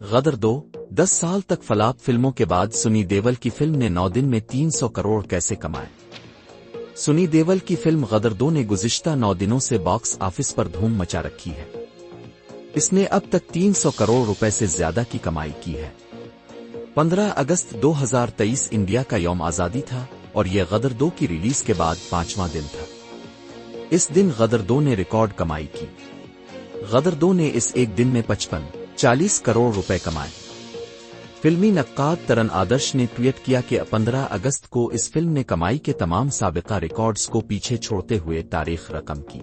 गदर 2, 10 साल तक फ्लॉप फिल्मों के बाद सनी देओल की फिल्म ने 9 दिन में 300 करोड़ कैसे कमाए। सनी देओल की फिल्म गदर 2 ने गुज़िश्ता 9 दिनों से बॉक्स ऑफिस पर धूम मचा रखी है। इसने अब तक 300 करोड़ रुपए से ज्यादा की कमाई की है। 15 अगस्त 2023 इंडिया का यौम आज़ादी था और यह गदर 2 की रिलीज के बाद 5वां दिन था। इस दिन गदर 2 ने रिकॉर्ड कमाई की। गदर 2 ने इस एक दिन में 55-40 करोड़ रुपए कमाए। फिल्मी नक्काद तरन आदर्श ने ट्वीट किया कि 15 अगस्त को इस फिल्म ने कमाई के तमाम साबिका रिकॉर्ड्स को पीछे छोड़ते हुए तारीख रकम की।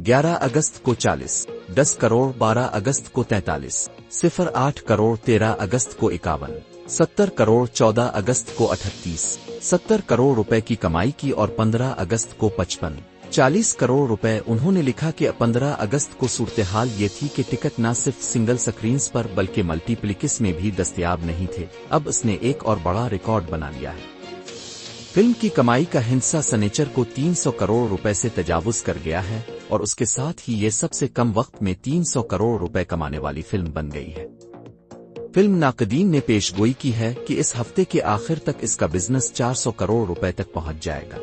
11 अगस्त को 40-10 करोड़, 12 अगस्त को 43-08 करोड़, 13 अगस्त को 51-70 करोड़, 14 अगस्त को 38-70 करोड़ रुपए की कमाई की और 15 अगस्त को 55-40 करोड़ रुपए। उन्होंने लिखा कि 15 अगस्त को सूरत-ए-हाल ये थी कि टिकट न सिर्फ सिंगल स्क्रीन्स पर बल्कि मल्टीप्लेक्स में भी दस्तयाब नहीं थे। अब इसने एक और बड़ा रिकॉर्ड बना लिया है। फिल्म की कमाई का हिस्सा सनेचर को 300 करोड़ रुपए से तजावुज कर गया है और उसके साथ ही ये सबसे कम वक्त में 300 करोड़ रुपए कमाने वाली फिल्म बन गई है। फिल्म नाकदीन ने पेशगोई की है कि इस हफ्ते के आखिर तक इसका बिजनेस 400 करोड़ रुपए तक पहुंच जाएगा।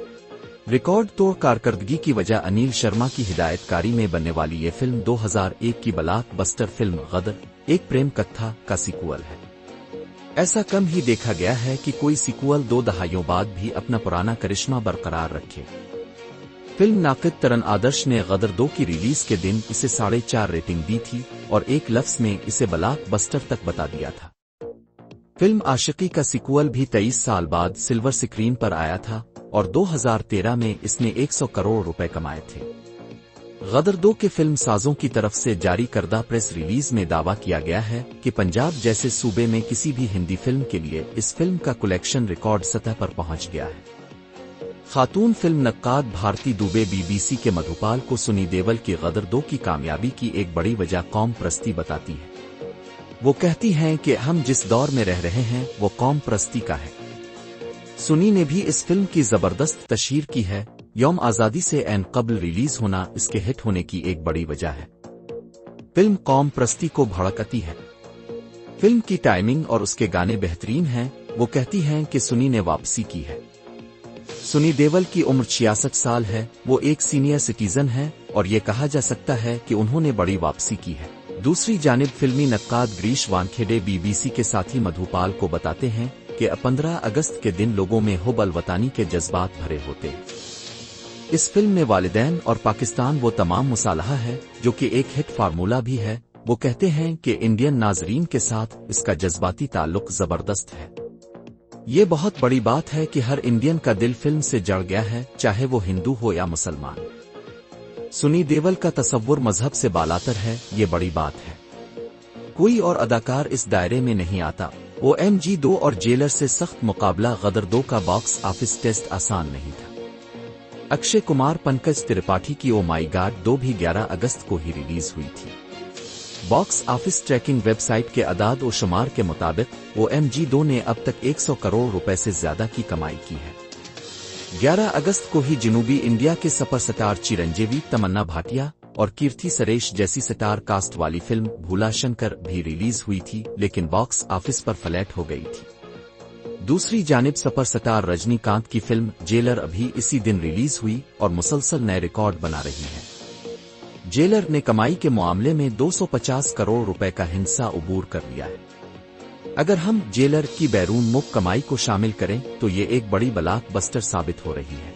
रिकॉर्ड तोड़ कारकर्दगी की वजह अनिल शर्मा की हिदायतकारी में बनने वाली ये फिल्म 2001 की ब्लॉकबस्टर फिल्म गदर, एक प्रेम कथा का सीक्वल है। ऐसा कम ही देखा गया है कि कोई सीक्वल 2 दहाइयों बाद भी अपना पुराना करिश्मा बरकरार रखे। फिल्म नाकिद तरन आदर्श ने गदर 2 की रिलीज के दिन इसे 4.5 रेटिंग दी थी और एक लफ्ज में इसे ब्लॉकबस्टर तक बता दिया था। फिल्म आशिकी का सीक्वल भी 23 साल बाद सिल्वर स्क्रीन पर आया था और 2013 में इसने 100 करोड़ रुपए कमाए थे। गदर 2 के फिल्म साजों की तरफ से जारी करदा प्रेस रिलीज में दावा किया गया है कि पंजाब जैसे सूबे में किसी भी हिंदी फिल्म के लिए इस फिल्म का कलेक्शन रिकॉर्ड सतह पर पहुंच गया है। खातून फिल्म नक्काद भारती दुबे बीबीसी के मधुपाल को सनी देओल की गदर 2 की कामयाबी की एक बड़ी वजह कौम परस्ती बताती है। वो कहती हैं कि हम जिस दौर में रह रहे हैं वो कौम परस्ती का है। सनी ने भी इस फिल्म की जबरदस्त तशहीर की है। यौम आज़ादी से ऐन कबल रिलीज होना इसके हिट होने की एक बड़ी वजह है। फिल्म कौम परस्ती को भड़काती है। फिल्म की टाइमिंग और उसके गाने बेहतरीन हैं। वो कहती हैं कि सनी ने वापसी की है। सनी देओल की उम्र 66 साल है। वो एक सीनियर सिटीजन है और ये कहा जा सकता है कि उन्होंने बड़ी वापसी की है। दूसरी जानिब फिल्मी नक्काद गिरीश वानखेड़े बीबीसी के साथी मधुपाल को बताते हैं कि 15 अगस्त के दिन लोगों में हुब अल-वतानी के जज्बात भरे होते। इस फिल्म में वालिदैन और पाकिस्तान वो तमाम मुसालहा है जो कि एक हिट फार्मूला भी है। वो कहते हैं कि इंडियन नाजरीन के साथ इसका जज्बाती ताल्लुक जबरदस्त है। ये बहुत बड़ी बात है कि हर इंडियन का दिल फिल्म से जड़ गया है, चाहे वो हिंदू हो या मुसलमान। सनी देओल का तसव्वुर मजहब से बालातर है, ये बड़ी बात है। कोई और अदाकार इस दायरे में नहीं आता। OMG 2 और जेलर से सख्त मुकाबला। गदर 2 का बॉक्स ऑफिस टेस्ट आसान नहीं था। अक्षय कुमार पंकज त्रिपाठी की ओ माई गॉड 2 भी 11 अगस्त को ही रिलीज हुई थी। बॉक्स ऑफिस ट्रैकिंग वेबसाइट के अदाद व शुमार के मुताबिक OMG 2 ने अब तक 100 करोड़ रुपए से ज्यादा की कमाई की है। 11 अगस्त को ही जनूबी इंडिया के सुपरस्टार चिरंजीवी, तमन्ना भाटिया और कीर्ति सुरेश जैसी स्टार कास्ट वाली फिल्म भूला शंकर भी रिलीज हुई थी, लेकिन बॉक्स ऑफिस पर फ्लैट हो गई थी। दूसरी जानिब सुपरस्टार रजनीकांत की फिल्म जेलर अभी इसी दिन रिलीज हुई और मुसलसल नए रिकॉर्ड बना रही है। जेलर ने कमाई के मामले में 250 करोड़ रुपए का हिस्सा अबूर कर लिया है। अगर हम जेलर की बैरून मुल्क कमाई को शामिल करें तो ये एक बड़ी ब्लॉकबस्टर साबित हो रही है।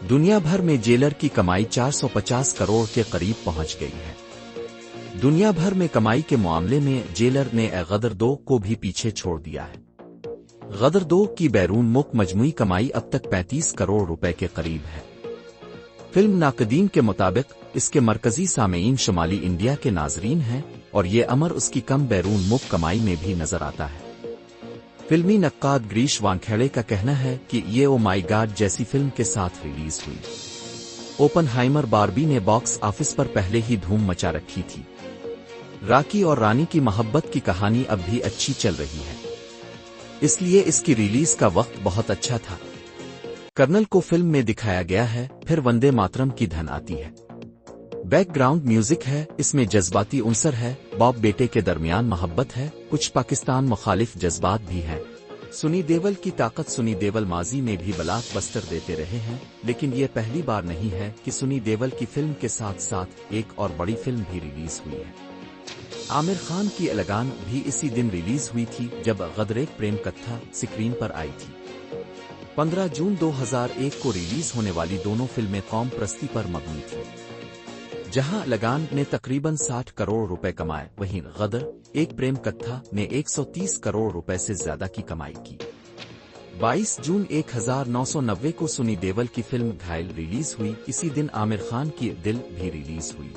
दुनिया भर में जेलर की कमाई 450 करोड़ के करीब पहुंच गई है। दुनिया भर में कमाई के मामले में जेलर ने गदर 2 को भी पीछे छोड़ दिया है। गदर 2 की बैरून मुल्क मजमूई कमाई अब तक 35 करोड़ रुपए के करीब है। फिल्म नाकदीन के मुताबिक इसके मरकजी सामेईन शुमाली इंडिया के नाजरीन हैं और ये अमर उसकी कम बैरून मुल्क कमाई में भी नजर आता है। फिल्मी नक्काद गिरीश वानखेड़े का कहना है कि ये ओ माई गॉड जैसी फिल्म के साथ रिलीज हुई। ओपनहाइमर बारबी ने बॉक्स ऑफिस पर पहले ही धूम मचा रखी थी। रॉकी और रानी की मोहब्बत की कहानी अब भी अच्छी चल रही है, इसलिए इसकी रिलीज का वक्त बहुत अच्छा था। कर्नल को फिल्म में दिखाया गया है, फिर वंदे मातरम की धन आती है। بیک گراؤنڈ میوزک ہے، اس میں جذباتی عنصر ہے، باپ بیٹے کے درمیان محبت ہے، کچھ پاکستان مخالف جذبات بھی ہیں۔ سنی دیول کی طاقت۔ سنی دیول ماضی میں بھی بلاک بسٹر دیتے رہے ہیں، لیکن یہ پہلی بار نہیں ہے کہ سنی دیول کی فلم کے ساتھ ساتھ ایک اور بڑی فلم بھی ریلیز ہوئی ہے۔ عامر خان کی لگان بھی اسی دن ریلیز ہوئی تھی جب غدر ایک پریم کتھا سکرین پر آئی تھی۔ 15 جون 2001 کو ریلیز ہونے والی دونوں فلمیں قوم پرستی پر مبنی تھیں۔ جہاں لگان نے تقریباً 60 کروڑ روپے کمائے، وہیں غدر ایک پریم کتھا نے 130 کروڑ روپے سے زیادہ کی کمائی کی۔ 22 جون 1990 کو سنی دیول کی فلم گھائل ریلیز ہوئی، اسی دن عامر خان کی دل بھی ریلیز ہوئی۔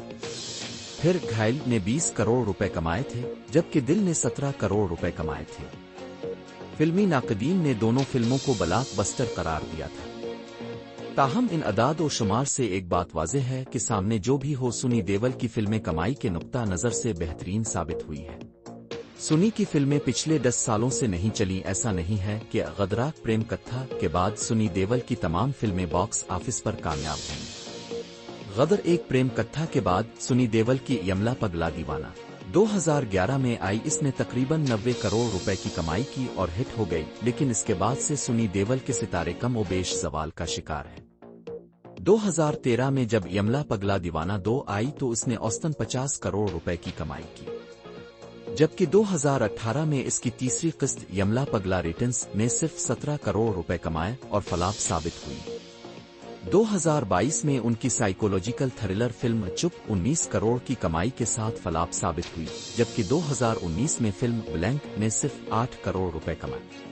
پھر گھائل نے 20 کروڑ روپے کمائے تھے، جبکہ دل نے 17 کروڑ روپے کمائے تھے۔ فلمی ناقدین نے دونوں فلموں کو بلاک بسٹر قرار دیا تھا۔ تاہم ان اعداد و شمار سے ایک بات واضح ہے کہ سامنے جو بھی ہو، سنی دیول کی فلمیں کمائی کے نقطہ نظر سے بہترین ثابت ہوئی ہے۔ سنی کی فلمیں پچھلے 10 سالوں سے نہیں چلیں۔ ایسا نہیں ہے کہ غدراک پریم کتھا کے بعد سنی دیول کی تمام فلمیں باکس آفس پر کامیاب ہیں۔ غدر ایک پریم کتھا کے بعد سنی دیول کی یملا پگلا دیوانہ 2011 میں آئی، اس نے تقریباً 90 کروڑ روپے کی کمائی کی اور ہٹ ہو گئی، لیکن اس کے بعد سے سنی دیول کے ستارے کم و بیش زوال کا شکار ہیں۔ 2013 میں جب یملا پگلا دیوانہ 2 آئی تو اس نے اوسطاً 50 کروڑ روپے کی کمائی کی، جبکہ 2018 میں اس کی تیسری قسط یملا پگلا ریٹرنز نے صرف 17 کروڑ روپے کمائے اور فلاپ ثابت ہوئی۔ 2022 میں ان کی سائیکولوجیکل تھرلر فلم چپ 19 کروڑ کی کمائی کے ساتھ فلاپ ثابت ہوئی، جبکہ 2019 میں فلم بلینک نے صرف 8 کروڑ روپے کمائے۔